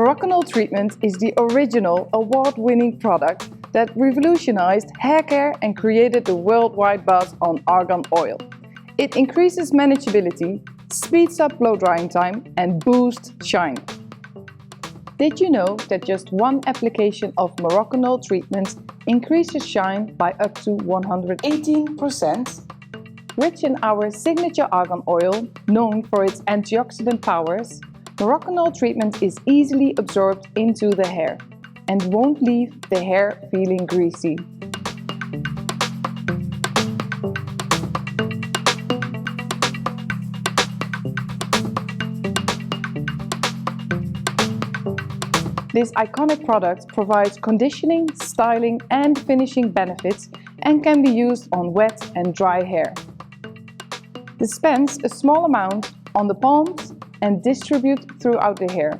Moroccanoil Treatment is the original award-winning product that revolutionized hair care and created the worldwide buzz on argan oil. It increases manageability, speeds up blow-drying time and boosts shine. Did you know that just one application of Moroccanoil Treatment increases shine by up to 118%? Rich in our signature argan oil, known for its antioxidant powers, Moroccanoil Treatment is easily absorbed into the hair and won't leave the hair feeling greasy. This iconic product provides conditioning, styling and finishing benefits and can be used on wet and dry hair. Dispense a small amount on the palms and distribute throughout the hair.